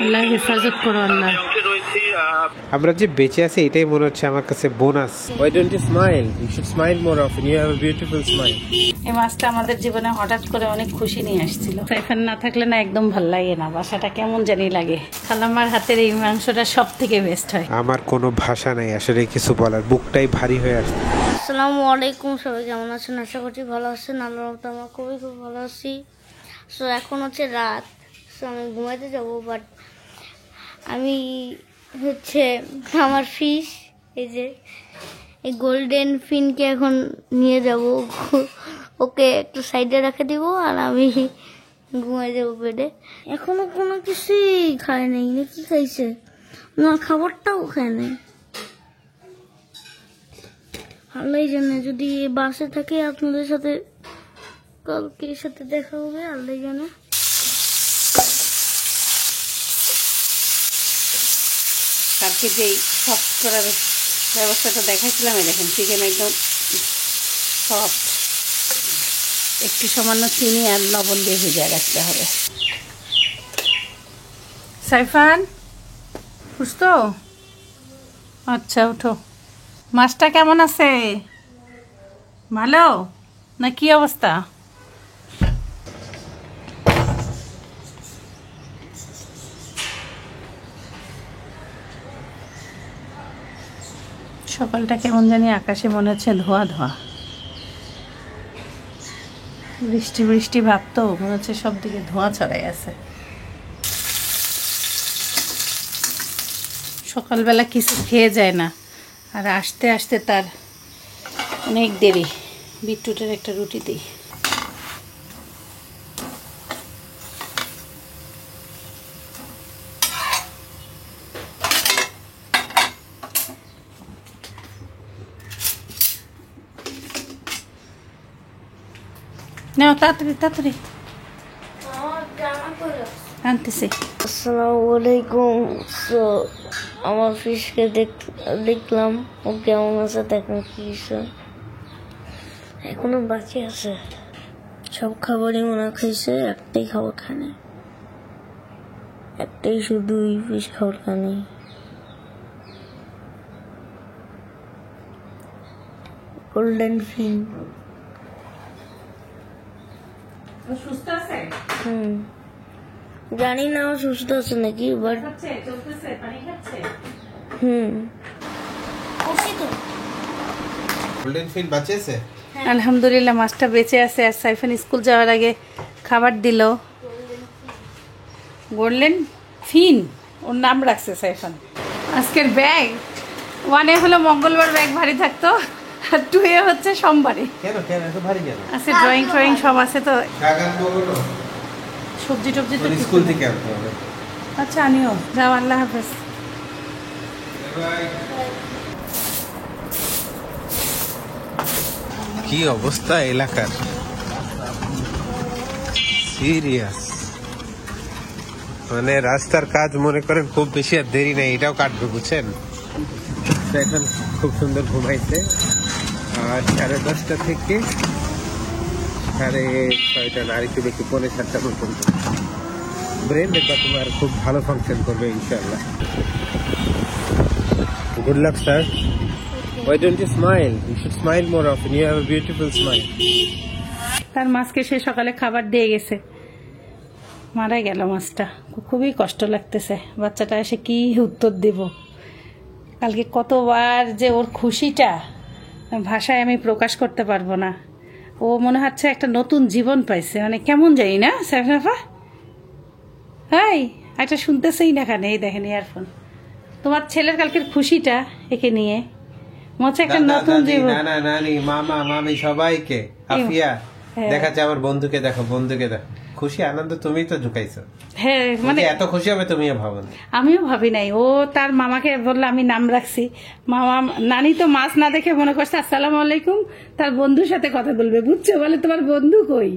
আল্লাহ হেফাজত করো আল্লাহ। আমরা যে বেঁচে আছি এটাই মনে হচ্ছে আমার কাছে bonus. Why don't you smile? You should smile more often. You have a beautiful smile. এই মাছটা আমাদের জীবনে হঠাৎ করে অনেক খুশি নিয়ে আসছিল। সাইফান না থাকলে না একদম ভাল লাগে না, বাসাটা কেমন জানি লাগে। খালাম্মার হাতের এই মাংসটা সব থেকে বেস্ট হয়। আমার কোনো ভাষা নাই আসলে কিছু বলার, বুকটাই ভারী হয়ে আসছে। আসসালামু আলাইকুম, সবাই কেমন আছেন? আশা করছি ভালো আছেন। আল্লাহর রহমতে আমরা খুব ভালো আছি। সো এখন হচ্ছে রাত, সো আমি ঘুমাইতে যাব, বাট আমি হচ্ছে আমার ফিশ, এই যে এই গোল্ডেন ফিনকে এখন নিয়ে যাব, ওকে একটু সাইডে রেখে দিব আর আমি ঘুমাই যাবো বেডে। এখনো কোনো কিছুই খায় নাই, নাকি খাইছে? আমার খাবারটাও খায় নাই। আল্লাহ জানে, যদি বাসে থাকে আপনাদের সাথে কালকে সাথে দেখা হবে, আল্লাহ জানে। কালকে যেই সফট করার ব্যবস্থাটা দেখাচ্ছিলাম, এই দেখেন চিকেন একদম সফট। একটু সামান্য চিনি আর লবণ দিয়ে ভিজিয়ে রাখতে হবে। সাইফান সুস্থ? আচ্ছা ওঠো। মাছটা কেমন আছে? ভালো না কি অবস্থা? সকালটা কেমন জানি আকাশে মনে হচ্ছে ধোয়া ধোয়া, বৃষ্টি বৃষ্টি ভাব, তো মনে হচ্ছে সব দিকে ধোঁয়া ছড়াই আছে। সকালবেলা কিছু খেয়ে যায় না, আর আসতে আসতে তার অনেক দেরি। বিটরুটের একটা রুটি দিই। নাও তাড়াতাড়ি তাড়াতাড়ি আনতেছি। আসসালামু আলাইকুম। সো আমার ফিশকে দেখলাম ও কেমন আছে, দেখেন ফিশ এখনো বাকি আছে। সব খাবারই মনে খাইছে, একটাই খাবার খানে, একটাই শুধু ফিশ খাবার খানে। গোল্ডেন ফিন। সুস্থ আছে? জানি না ও সুস্থ আছে নাকি, বাট চলতেছে, পানি খাচ্ছে। গোল্ডেন ফিন বাঁচেছে আলহামদুলিল্লাহ, মাছটা বেঁচে আছে। আর সাইফান স্কুল যাওয়ার আগে খাবার দিল। গোল্ডেন ফিন ওর নাম রাখছে সাইফান। আজকের ব্যাগ 1 হলো মঙ্গলবার ব্যাগ ভারী থাকতো, আর 2 হচ্ছে সোমবারে। কেন কেন এত ভারী কেন? আছে ড্রয়িং ট্রয়িং সব আছে, তো সবজি টবজি তো স্কুল থেকে আনতে হবে। আচ্ছা আনিও, যাও, আল্লাহ হাফেজ। কি অবস্থা এলাকার, সিরিয়াস। মানে রাস্তার কাজ মনে করেন খুব বেশি আর দেরি নেই, এটাও কাটবে বুঝছেন। এখন খুব সুন্দর ঘুমাইছে, আর 10:30 থেকে 6:30 না, আর একটু বেশি 6:45 পর্যন্ত ব্রেন দেখবা তোমার খুব ভালো ফাংশন করবে ইনশাআল্লাহ। Good luck sir. Why don't you smile? You should smile more often. You have a beautiful smile. তার মাছকে সে সকালে খাবার দিয়ে গেছে, মারা গেল মাছটা। খুবই কষ্ট লাগতেছে। বাচ্চাটা এসে কি উত্তর দেব? কালকে কতবার যে ওর খুশিটা ভাষায় আমি প্রকাশ করতে পারবো না। ও মনে হচ্ছে একটা নতুন জীবন পাইছে, মানে কেমন জানি না। সাইফাফা হাই, একটা শুনতেছেই না খানে। এই দেখেন ইয়ারফোন। তোমার ছেলের কালকের খুশিটা একে নিয়ে মনে হচ্ছে একটা নতুন জীবন। নানা নানি মামা মামি সবাইকে আফিয়া দেখাচ্ছে। আমার বন্ধুকে দেখো, বন্ধুকে দেখো, খুশি আনন্দ তুমি তো ঢুকাইছো। হ্যাঁ, মানে এত খুশি হবে তুমিও ভাবো না। আমিও ভাবি নাই। ও তার মামাকে বললো, আমি নাম রাখছি মামা। নানি তো মাছ না দেখে মনে করছে আসসালামু আলাইকুম, তার বন্ধুর সাথে কথা বলবে, বুঝছো? বলে তোমার বন্ধু কই?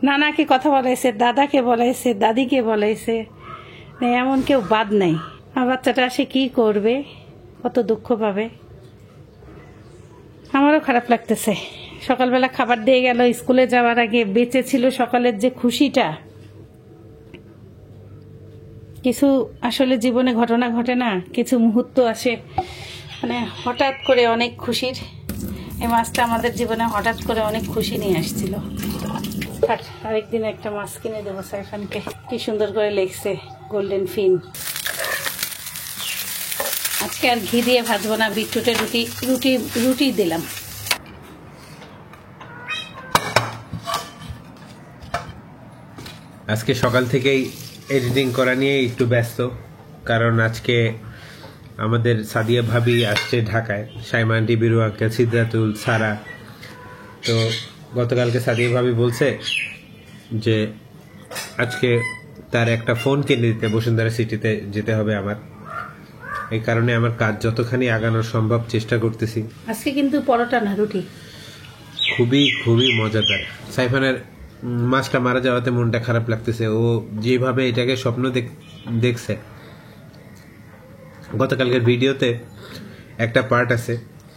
নানাকে কথা বলাইছে, দাদাকে বলাইছে, দাদিকে বলাইছে, এমন কেউ বাদ নাই। আর বাচ্চাটা সে কি করবে, কত দুঃখ পাবে। আমারও খারাপ লাগতেছে। সকালবেলা খাবার দিয়ে গেল, স্কুলে যাওয়ার আগে বেঁচে ছিল সকালের যে খুশিটা, কিছু আসলে জীবনে ঘটনা ঘটে না, কিছু মুহূর্ত আসে মানে হঠাৎ করে অনেক খুশির। এই মাছটা আমাদের জীবনে হঠাৎ করে অনেক খুশি নিয়ে আসছিল। আরেকদিন একটা মাছ কিনে দেবো সাইফানকে। কি সুন্দর করে লেখছে গোল্ডেন ফিন। আজকে আর ঘি দিয়ে ভাজবো না, বিটরুটের রুটি দিলাম। আজকে সকাল থেকেই এডিটিং করা নিয়ে একটু ব্যস্ত, কারণ আজকে আমাদের সাদিয়া ভাবি আসছে ঢাকায়, সাইমা আন্টি, বিরু আঙ্কেল, সিদ্ধাতুল, সারা। তো গতকালকে সাদিয়া ভাবি বলছে যে আজকে তার একটা ফোন কিনে দিতে বসুন্ধরা সিটিতে যেতে হবে আমার। এই কারণে আমার কাজ যতখানি আগানো সম্ভব চেষ্টা করতেছি। আজকে কিন্তু পরোটা না, রুটি। খুবই খুবই মজাদার। সাইফানের মাছটা মারা যাওয়াতে মনটা খারাপ লাগতেছে। ও যেভাবে এটাকে স্বপ্ন দেখছে, গতকালকের ভিডিওতে একটা পার্ট আছে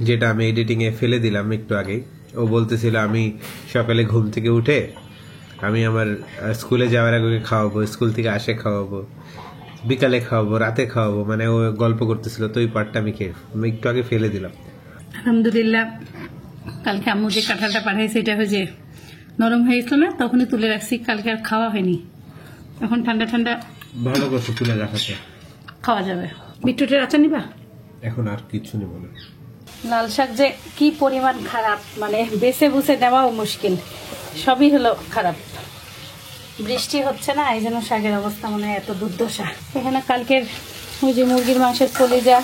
যেটা আমি এডিটিংয়ে ফেলে দিলাম একটু আগেই। ও বলতেছিল আমি সকালে ঘুম থেকে উঠে আমি আমার স্কুলে যাওয়ার আগে খাওয়াবো, স্কুল থেকে আসে খাওয়াবো, বিকালে খাওয়াবো, রাতে খাওয়াবো, মানে ও গল্প করতেছিল। তো ওই পার্টটা আমি একটু আগে ফেলে দিলাম। আলহামদুলিল্লাহ, কালকে আম্মু যে কাঁঠালটা পাঠাইছে এটা হয়েছে নরম হয়েছিল না, তখনই তুলে রাখছি। কালকে আর খাওয়া হয়নি, এখন ঠান্ডা ঠান্ডা ভালো করছো তুলে রাখাতে, খাওয়া যাবে। বিটরুটের আচার নিবা? এখন আর কিছু নেব না। লাল শাক যে কি পরিমাণ খারাপ, মানে বেছে বুছে দেওয়াও মুশকিল, সবই হলো খারাপ। বৃষ্টি হচ্ছে না, এই জন্য শাকের অবস্থা মনে হয় এত দুর্দশা। এখানে কালকের ওই যে মুরগির মাংসের কলিজা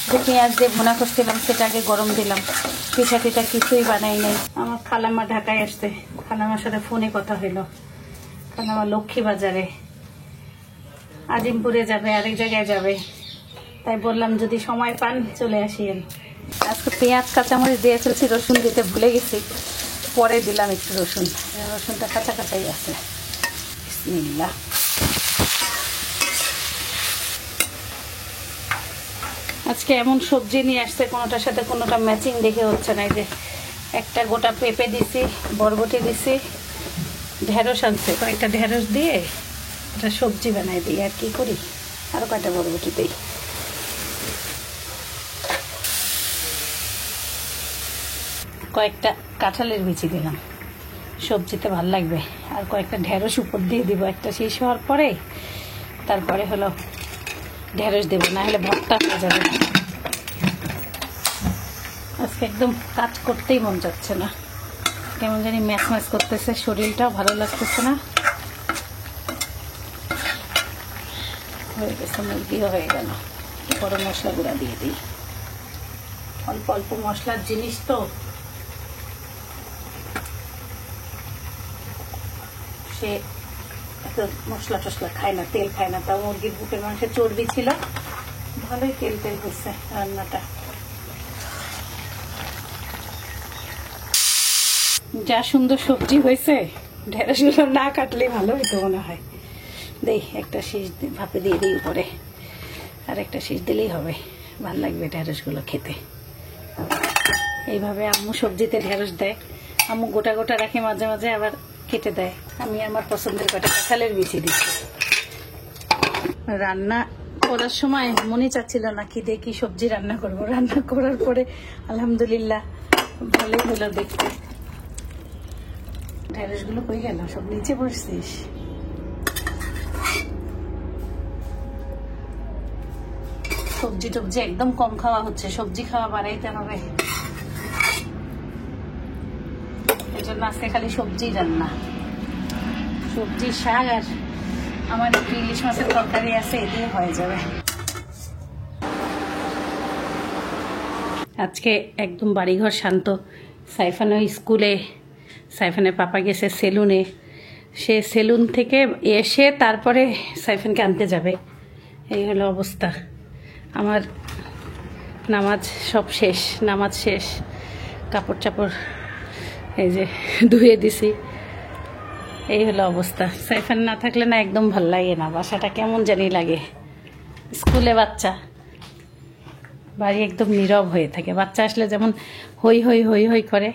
যে পেঁয়াজ দিয়ে ভুনা করছিলাম সেটা আগে গরম দিলাম। পিঠা টিঠা কিছুই বানাই নাই। আমার খালাম্মা ঢাকায় আসছে, খালাম্মার সাথে ফোনে কথা হইলো। খালাম্মা লক্ষ্মী বাজারে, আজিমপুরে যাবে, আরেক জায়গায় যাবে। তাই বললাম যদি সময় পান চলে আসিয়েন। আজকে পেঁয়াজ কাঁচামরিচ দিয়ে ফেলছি, রসুন দিতে ভুলে গেছি, পরে দিলাম একটু রসুন। রসুনটা কাঁচা কাঁচাই আছে। বিসমিল্লাহ। আজকে এমন সবজি নিয়ে আসছে, কোনোটার সাথে কোনোটা ম্যাচিং দেখে হচ্ছে না। এই যে একটা গোটা পেঁপে দিছি, বরবটি দিছি, ঢেঁড়স আনছে, কয়েকটা ঢেঁড়স দিয়ে একটা সবজি বানাই দিই। আর কি করি, আরো কয়েকটা বরবটি দিই। কয়েকটা কাঁঠালের বিচি দিলাম, সবজিতে ভাল লাগবে। আর কয়েকটা ঢেঁড়স উপর দিয়ে দিব, একটা শেষ হওয়ার পরে। তারপরে হলো ঢেঁড়স দেবো, না হলে ভর্তা হয়ে যাবে। আজকে একদম কাজ করতেই মন যাচ্ছে না, কেমন জানি ম্যাচ ম্যাচ করতেছে, শরীরটাও ভালো লাগতেছে না। হয়ে গেছে, মুরগিও হয়ে গেল। গরম মশলা গুঁড়া দিয়ে দিই, অল্প অল্প মশলার জিনিস তো। সে এত মশলা টসলা খায় না, তেল খায় না। তাও মুরগির বুকের মাংসে চর্বি ছিল, ভালোই তেল তেল হচ্ছে রান্নাটা। যা সুন্দর সবজি হয়েছে, ঢেঁড়সগুলো না কাটলে ভালো হইতো মনে হয়। দেই একটা শীষ ভাপে দিয়ে দিই উপরে, আর একটা শীষ দিলেই হবে। ভাল লাগবে ঢেঁড়সগুলো খেতে। এইভাবে আম্মু সবজিতে ঢেঁড়স দেয়, আম্মু গোটা গোটা রাখে, মাঝে মাঝে আবার কেটে দেয়। আমি আমার পছন্দের কটা কাঁঠালের বিচি দিচ্ছি। রান্না করার সময় মনে চাচ্ছিল না কি দিয়ে কি সবজি রান্না করব। রান্না করার পরে আলহামদুলিল্লাহ ভালোই হলো দেখতে। ঢেঁড়সগুলো কই গেল, সব নিচে বসছিস? সবজি টবজি একদম কম খাওয়া হচ্ছে, সবজি খাওয়া বাড়াইতে হবে। এই জন্য আজকে খালি সবজি রান্না, সবজি, শাক, আর আমার একটু ইলিশ মাছের তরকারি আছে, এ দিয়ে হয়ে যাবে। আজকে একদম বাড়িঘর শান্ত। সাইফানও স্কুলে, সাইফানের পাপা গেছে সেলুনে। সে সেলুন থেকে এসে তারপরে সাইফানকে আনতে যাবে। এই হলো অবস্থা। আমার নামাজ সব শেষ, নামাজ শেষ, কাপড় চাপড় এই যে ধুয়ে দিছি। এই হলো অবস্থা। সাইফান না থাকলে না একদম ভাল লাগে না, বাসাটা কেমন জানি লাগে। স্কুলে বাচ্চা, বাড়ি একদম নীরব হয়ে থাকে। বাচ্চা আসলে যেমন হই হই হই হই করে,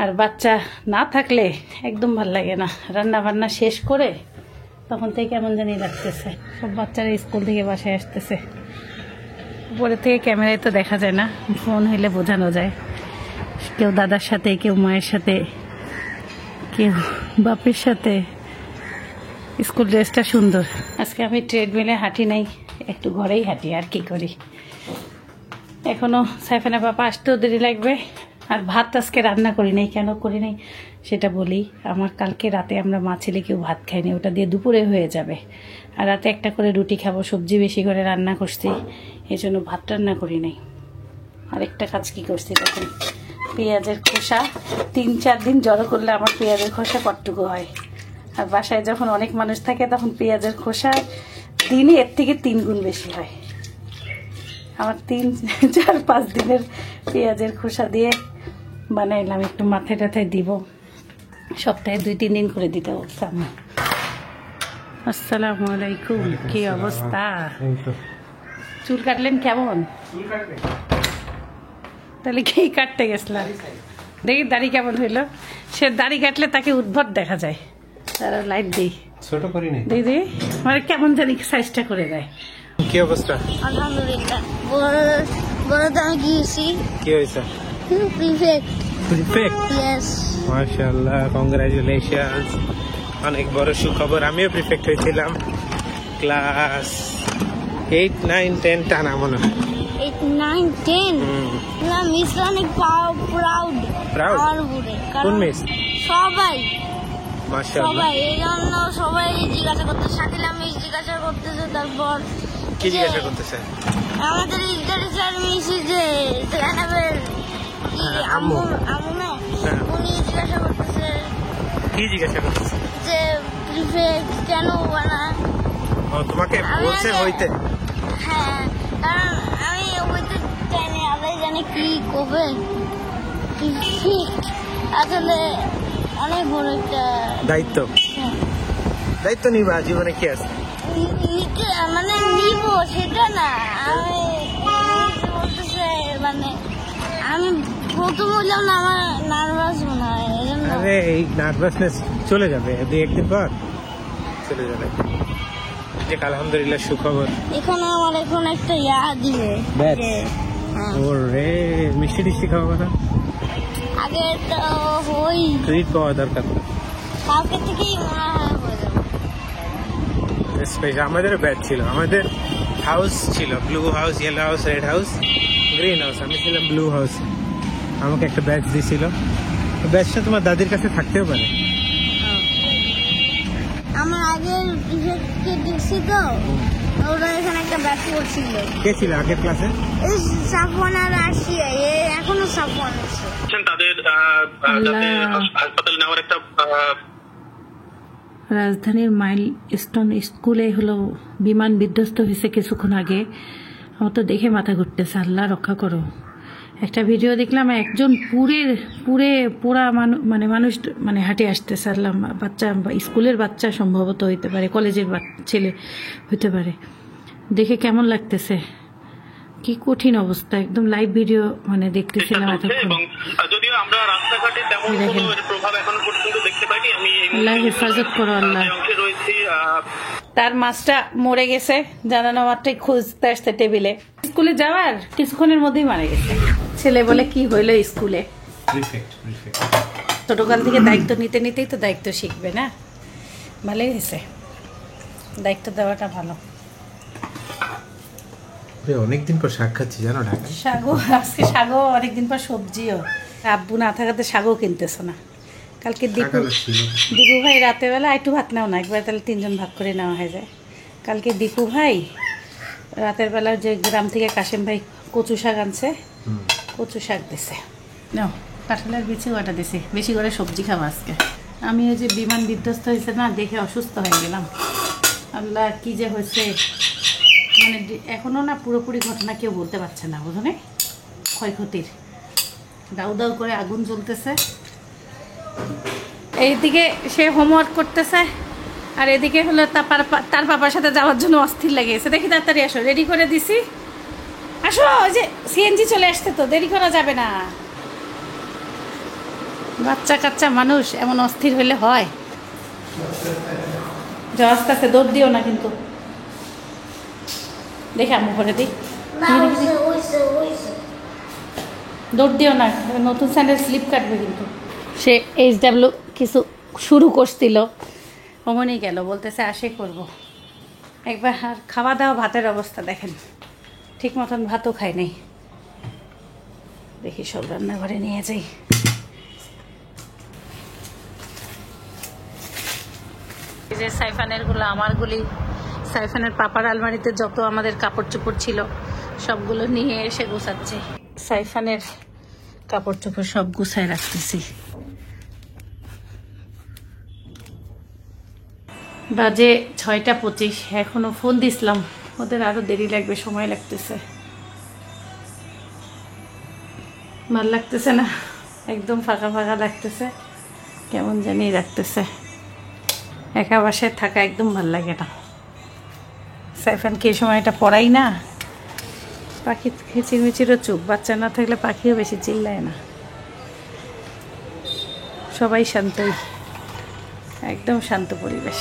আর বাচ্চা না থাকলে একদম ভাল লাগে না। রান্না বান্না শেষ করে তখন থেকে কেমন জানি লাগতেছে। সব বাচ্চারা স্কুল থেকে বাসায় আসতেছে। উপরে থেকে ক্যামেরায় তো দেখা যায় না, ফোন হইলে বোঝানো যায়। কেউ দাদার সাথে, কেউ মায়ের সাথে, কেউ বাপের সাথে। স্কুল ড্রেসটা সুন্দর। আজকে আমি ট্রেডমিলে হাঁটি নাই, একটু ঘরেই হাঁটি, আর কি করি। এখনও সাইফানা পাপা আসতেও দেরি লাগবে। আর ভাত আজকে রান্না করি নাই। কেন করি নাই সেটা বলি। আমার কালকে রাতে আমরা মা ছেলে কেউ ভাত খাইনি, ওটা দিয়ে দুপুরে হয়ে যাবে। আর রাতে একটা করে রুটি খাবো, সবজি বেশি করে রান্না করছি, এই জন্য ভাত রান্না করি নাই। আরেকটা কাজ কি করছি দেখুন, পেঁয়াজের খোসা 3-4 দিন জড়ো করলে আমার পেঁয়াজের খোসা কতটুকু হয়। আর বাসায় যখন অনেক মানুষ থাকে তখন পেঁয়াজের খোসা দিনে এর থেকে 3 গুণ বেশি হয়। আমার 3-4-5 দিনের পেঁয়াজের খোসা দিয়ে বানাইলাম। একটু মাথায় টাথায় দিব, সপ্তাহে 2-3 দিন করে দিতে বলতাম। আসসালামু আলাইকুম, কি অবস্থা? চুল কাটলেন কেমন? তাহলে কি কাটতে গেছিলাম? দেখি দাড়ি কেমন হইলো। সে দাড়ি কাটলে তাকে উদ্ভট দেখা যায়। তারা লাইট দিই ছোট করি নাই দিদি, মানে কেমন জানি সাইজটা করে দেয়। কি অবস্থা? আলহামদুলিল্লাহ। বলো তো আমি কি হয়েছি? কি হয়েছে? প্রিফেক্ট। প্রিফেক্ট? ইয়েস। মাশাআল্লাহ, কংগ্রাচুলেশনস। অনেক বড় সুখবর। আমিও প্রিফেক্ট হয়েছিলাম ক্লাস 8, 9, 10 টানা মনে হয়। 8, 9, 10 না, মিস অনেক প্রাউড। Proud? আমার উপরে। কোন মিস? সবাই মাশাআল্লাহ। সবাই এই জন্য সবাই জিজ্ঞাসা করতে, শাকিলা মিস জিজ্ঞাসা করতেছে। তারপর কি জিজ্ঞাসা করতেছে? আমাদের লিটারেচার মিস যে জানাবের কি আম্মু। আম্মু না, হ্যাঁ। উনি জিজ্ঞাসা করতেছে কি জিজ্ঞাসা করতেছে? যে প্রিফেক্ট কেন বানা। ও তোমাকে আমি বলছে আগে- হইতে? হ্যাঁ, কারণ আমি হইতে চাই না, আল্লাহ জানে কি করবে। প্রিফেক্ট আসলে অনেক বড় একটা দায়িত্ব। হ্যাঁ, দায়িত্ব নিবা জীবনে, কি আছে? মানে নিব সেটা না, আমি বলতেছে মানে আমি প্রথম হইলাম না, আমার নার্ভাস মনে হয় এই জন্য। আরে এই নার্ভাসনেস চলে যাবে 2-1 দিন পর, চলে যাবে। যে আলহামদুলিল্লাহ সুখবর। এখানে আমার এখন একটা ইয়া দিবে ব্যাস। যে, হ্যাঁ, ওরে মিষ্টি টিষ্টি খাওয়া না, আগে তো হই ট্রিট পাওয়া দরকার। কালকে থেকেই মনে হয় হয়ে যাবে। স্পেশাল আমাদের ব্যাচ ছিল, আমাদের হাউস ছিল blue house, yellow house, red house, green house. আমি ছিলাম ব্লু হাউস। আমাকে একটা ব্যাচ দিয়েছিল। ব্যাচটা তোমার দাদির কাছে থাকতেও পারে। আমার আগের প্রিফেক্টকে দেখছি তো, ওরা এখানে একটা ব্যাচ করছিল। কে ছিল আগের ক্লাসে? এই সাফওয়ান আর আসিয়া, এখনো সাফওয়ান আছে। তাদের যাতে হাসপাতালে নেওয়ার একটা রাজধানীর মাইল স্টোন স্কুলে হলো বিমান বিধ্বস্ত হয়েছে কিছুক্ষণ আগে। আমার তো দেখে মাথা ঘুরতেছে, আল্লাহ রক্ষা করো। একটা ভিডিও দেখলাম, একজন পুরা মানুষ মানে হাঁটে আসতেছে। আল্লাহ, বাচ্চা, স্কুলের বাচ্চা সম্ভবত হইতে পারে, কলেজের ছেলে হইতে পারে। দেখে কেমন লাগতেছে, কি কঠিন অবস্থা। একদম লাইভ ভিডিও মানে দেখতেছিলাম এতক্ষণ। এবং যদিও আমরা রাস্তাঘাটে তেমন কোনো এর প্রভাব এখনো পর্যন্ত দেখতে পাইনি। আমি এই আল্লাহ হেফাজত করো, আল্লাহ। অংশে রয়েছি। তার মাছটা মরে গেছে, জানানো মাত্রই খুঁজতে আসছে টেবিলে। স্কুলে যাওয়ার কিছুক্ষণের মধ্যেই মারা গেছে। ছেলে বলে কি হইলো স্কুলে। ছোটকাল থেকে দায়িত্ব নিতে নিতেই তো দায়িত্ব শিখবে না। ভালোই হয়েছে, দায়িত্ব দেওয়াটা ভালো। অনেকদিন পর শাক খাচ্ছি জানো, ঢাকা শাগও আজকে, শাগও অনেকদিন পর, সবজিও। আব্বু না থাকাতে শাগও কিনতেছো না। কালকে দীপু ভাই রাতের বেলা একটু ভাত নাও না, একবার তাহলে 3 জন ভাগ করে নেওয়া হয়ে যায়। কালকে দীপু ভাই রাতের বেলা যে গ্রাম থেকে কাশেম ভাই কচু শাক আনছে, কচু শাক দিছে। নাও কাঁঠালের বিচি ওটা দিছি, বেশি করে সবজি খাবো আজকে। আমি ওই যে বিমান বিধ্বস্ত হয়েছে না, দেখে অসুস্থ হয়ে গেলাম। আল্লাহ কি যে হয়েছে, মানে এখনো না পুরোপুরি ঘটনা কেউ বলতে পারছে না, বুঝলে ক্ষয়ক্ষতির। দাউ দাউ করে আগুন জ্বলতেছে। এইদিকে সে হোমওয়ার্ক করতেছে, আর এদিকে হলো তার পাপার সাথে যাওয়ার জন্য অস্থির লেগেছে। দেখি তাড়াতাড়ি আসো, রেডি করে দিছি, আসো। ওই যে সিএনজি চলে আসছে তো, দেরি করা যাবে না। বাচ্চা কাচ্চা মানুষ এমন অস্থির হইলে হয়। যাও আস্তে আস্তে, দৌড় দিও না কিন্তু। দেখে আমি করে দিই, দৌড় দিও না, নতুন স্যান্ডেল স্লিপ কাটবে কিন্তু। সে HW কিছু শুরু করছিল, অমনি গেল, বলতেছে আসে করব। একবার আর খাওয়া দাওয়া, ভাতের অবস্থা দেখেন, ঠিক মতন ভাতও খাই নাই। দেখি সব রান্নাঘরে নিয়ে যাই। এই যে সাইফানেরগুলো আমারগুলি, সাইফানের পাপার আলমারিতে যত আমাদের কাপড় চোপড় ছিল সবগুলো নিয়ে এসে গুছাচ্ছে। সাইফানের কাপড় চোপড় সব গুছায় রাখতেছি। বাজে 6টা 25, এখনো ফোন দিছিলাম, ওদের আরো দেরি লাগবে, সময় লাগতেছে। ভাল লাগতেছে না, একদম ফাঁকা ফাঁকা লাগতেছে, কেমন জানি লাগতেছে। একা বাসায় থাকা একদম ভাল লাগে না। সাইফানকে এই সময়টা পড়াই না, পাখি কিচিরমিচিরও চুপ, বাচ্চা না থাকলে পাখিও বেশি চিল্লায় না, সবাই শান্তই, একদম শান্ত পরিবেশ।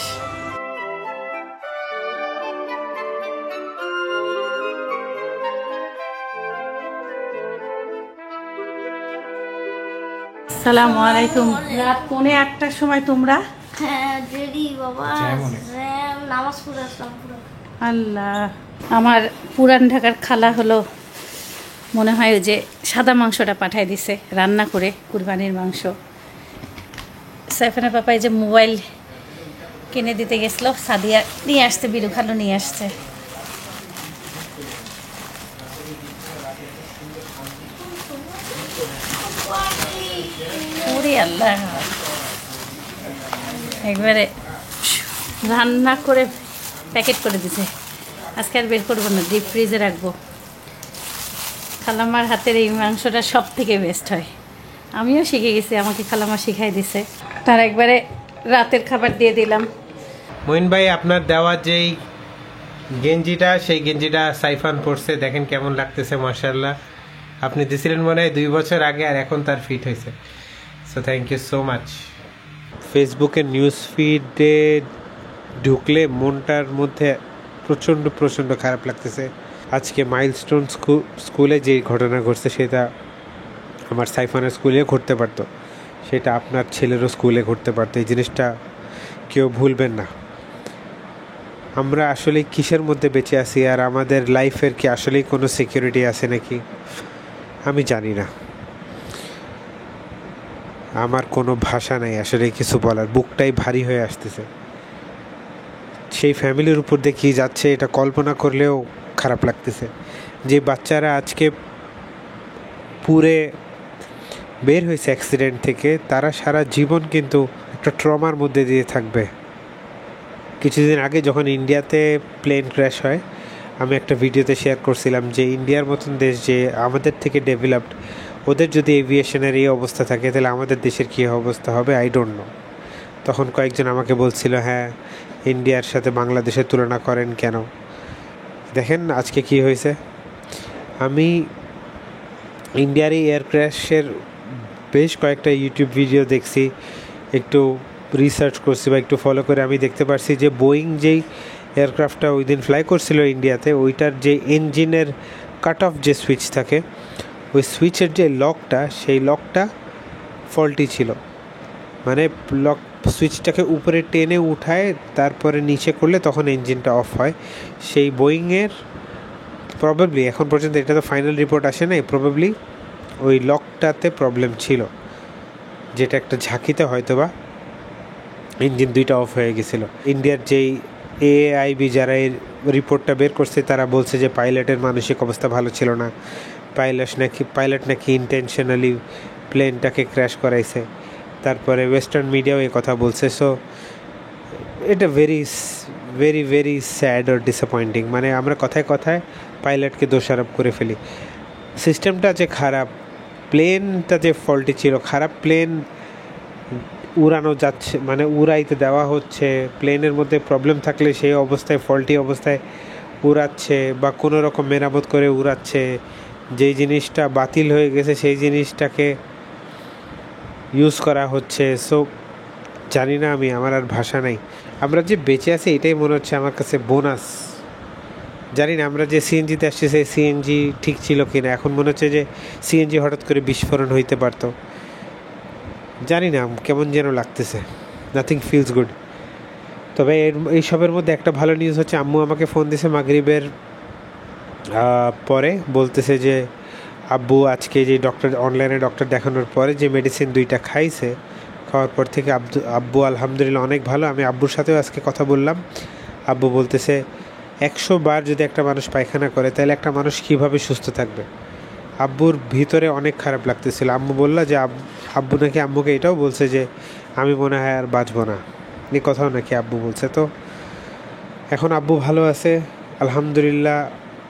আসসালামু আলাইকুম। রাত 8:45-টার সময় তোমরা? হ্যাঁ দেরি বাবা, নামাজ পড়ে আসলাম পুরো। আল্লাহ, আমার পুরান ঢাকার খালা হলো, মনে হয় ওই যে সাদা মাংসটা পাঠাই দিছে রান্না করে, কুরবানির মাংস। সাইফানের পাপা এই যে মোবাইল কিনে দিতে গেছিল, সাদিয়া নিয়ে আসছে, বিরু খালু নিয়ে আসছে। ওরে আল্লাহ, একবারে রান্না করে প্যাকেট করে দিছে। আজকে আর বের করবো না, ডিপ ফ্রিজে রাখবো। খালাম্মার হাতের এই মাংসটা সব থেকে বেস্ট হয়, আমিও শিখে গেছি, আমাকে খালাম্মা শিখাই দিছে। তার একবারে রাতের খাবার দিয়ে দিলাম। মঈন ভাই, আপনার দেওয়া যেই গেঞ্জিটা, সেই গেঞ্জিটা সাইফান পরছে, দেখেন কেমন লাগতেছে, মাশাআল্লাহ। আপনি দিছিলেন মনে হয় 2 বছর আগে, আর এখন তার ফিট হয়েছে। So thank you so much. ফেসবুকের নিউজ ফিডে ঢুকলে মনটার মধ্যে প্রচণ্ড প্রচণ্ড খারাপ লাগতেছে। আজকে মাইলস্টোন স্কুলে যে ঘটনা ঘটছে, সেটা আমার সাইফানের স্কুলে ঘটতে পারতো, সেটা আপনার ছেলেরও স্কুলে ঘটতে পারতো। এই জিনিসটা কেউ ভুলবেন না। আমরা আসলে কিসের মধ্যে বেঁচে আছি, আর আমাদের লাইফের কি আসলেই কোনো সিকিউরিটি আছে নাকি আমি জানি না। আমার কোনো ভাষা নাই আসলে কিছু বলার, বুকটাই ভারী হয়ে আসতেছে। সেই ফ্যামিলির উপর দিয়ে কী যাচ্ছে এটা কল্পনা করলেও খারাপ লাগতেছে। যে বাচ্চারা আজকে পুরে বের হয়েছে অ্যাক্সিডেন্ট থেকে, তারা সারা জীবন কিন্তু একটা ট্রমার মধ্যে দিয়ে থাকবে। কিছুদিন আগে যখন ইন্ডিয়াতে প্লেন ক্র্যাশ হয়, আমি একটা ভিডিওতে শেয়ার করছিলাম যে ইন্ডিয়ার মতন দেশ যে আমাদের থেকে ডেভেলপড, ওদের যদি এভিয়েশনের এই অবস্থা থাকে, তাহলে আমাদের দেশের কী অবস্থা হবে আই ডোন্ট নো। তখন কয়েকজন আমাকে বলছিল, হ্যাঁ ইন্ডিয়ার সাথে বাংলাদেশের তুলনা করেন কেন। দেখেন আজকে কি হয়েছে। আমি ইন্ডিয়ার এই এয়ার ক্র্যাশের বেশ কয়েকটা ইউটিউব ভিডিও দেখছি, একটু রিসার্চ করছি বা একটু ফলো করে আমি দেখতে পারছি যে বোয়িং যেই এয়ারক্রাফটটা ওই দিন ফ্লাই করছিল ইন্ডিয়াতে, ওইটার যে ইঞ্জিনের কাট অফ যে সুইচ থাকে, ওই সুইচের যে লকটা, সেই লকটা ফল্টি ছিল। মানে লক সুইচটাকে উপরে টেনে উঠায় তারপরে নিচে করলে তখন ইঞ্জিনটা অফ হয়। সেই বোয়িংয়ের প্রবাবলি, এখন পর্যন্ত এটা তো ফাইনাল রিপোর্ট আসে নাই, প্রবাবলি ওই লকটাতে প্রবলেম ছিল, যেটা একটা ঝাঁকিতে হয়তো বা ইঞ্জিন দুইটা অফ হয়ে গেছিলো। ইন্ডিয়ার যেই AAIB যারা এই রিপোর্টটা বের করছে, তারা বলছে যে পাইলটের মানসিক অবস্থা ভালো ছিল না, পাইলট নাকি ইন্টেনশনালি প্লেনটাকে ক্র্যাশ করাইছে। তারপরে ওয়েস্টার্ন মিডিয়াও এই কথা বলছে। সো এটা ভেরি ভেরি ভেরি স্যাড আর ডিসঅ্যাপয়েন্টিং। মানে আমরা কথায় কথায় পাইলটকে দোষারোপ করে ফেলি। সিস্টেমটা যে খারাপ, প্লেনটা যে ফল্টি ছিল, খারাপ প্লেন উড়ানো যাচ্ছে, মানে উড়াইতে দেওয়া হচ্ছে, প্লেনের মধ্যে প্রবলেম থাকলে সেই অবস্থায় ফল্টি অবস্থায় উড়াচ্ছে বা কোনো রকম মেরামত করে উড়াচ্ছে। যেই জিনিসটা বাতিল হয়ে গেছে সেই জিনিসটাকে ইউজ করা হচ্ছে। সো জানি না, আমার আর ভাষা নাই। আমরা যে বেঁচে আছি এটাই মনে হচ্ছে আমার কাছে বোনাস। জানি না আমরা যে সিএনজিতে আসছি সেই সিএনজি ঠিক ছিল কি না, এখন মনে হচ্ছে যে সিএনজি হঠাৎ করে বিস্ফোরণ হইতে পারতো। জানি না, কেমন যেন লাগতেছে, নাথিং ফিলস গুড। তবে এই সবের মধ্যে একটা ভালো নিউজ হচ্ছে, আম্মু আমাকে ফোন দিয়েছে মাগরিবের পরে, বলতেছে যে আব্বু আজকে যে অনলাইনে ডক্টর দেখানোর পরে যে মেডিসিন 2টা খাইছে, খাওয়ার পর থেকে আব্বু আলহামদুলিল্লাহ অনেক ভালো। আমি আব্বুর সাথেও আজকে কথা বললাম। আব্বু বলতেছে 100 বার যদি একটা মানুষ পায়খানা করে তাহলে একটা মানুষ কীভাবে সুস্থ থাকবে। আব্বুর ভিতরে অনেক খারাপ লাগতেছিল। আম্মু বললো যে আব্বু নাকি আম্মুকে এটাও বলছে যে আমি মনে হয় আর বাঁচবো না, এই কথাও নাকি আব্বু বলছে। তো এখন আব্বু ভালো আছে আলহামদুলিল্লাহ।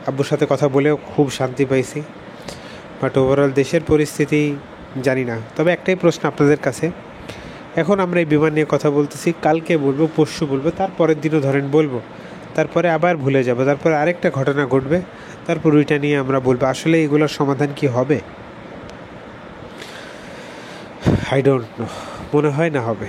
আব্বুর সাথে কথা বলেও খুব শান্তি পাইছি। বাট ওভারঅল দেশের পরিস্থিতি জানি না। তবে একটাই প্রশ্ন আপনাদের কাছে, এখন আমরা এই বিমান নিয়ে কথা বলতেছি, কালকে বলবো, পরশু বলবো, তারপরের দিনও ধরেন বলবো, তারপরে আবার ভুলে যাব, তারপরে আরেকটা ঘটনা ঘটবে, তারপর ওইটা নিয়ে আমরা বলবো। আসলে এগুলোর সমাধান কি হবে? আই ডোন্ট নো, মনে হয় না হবে।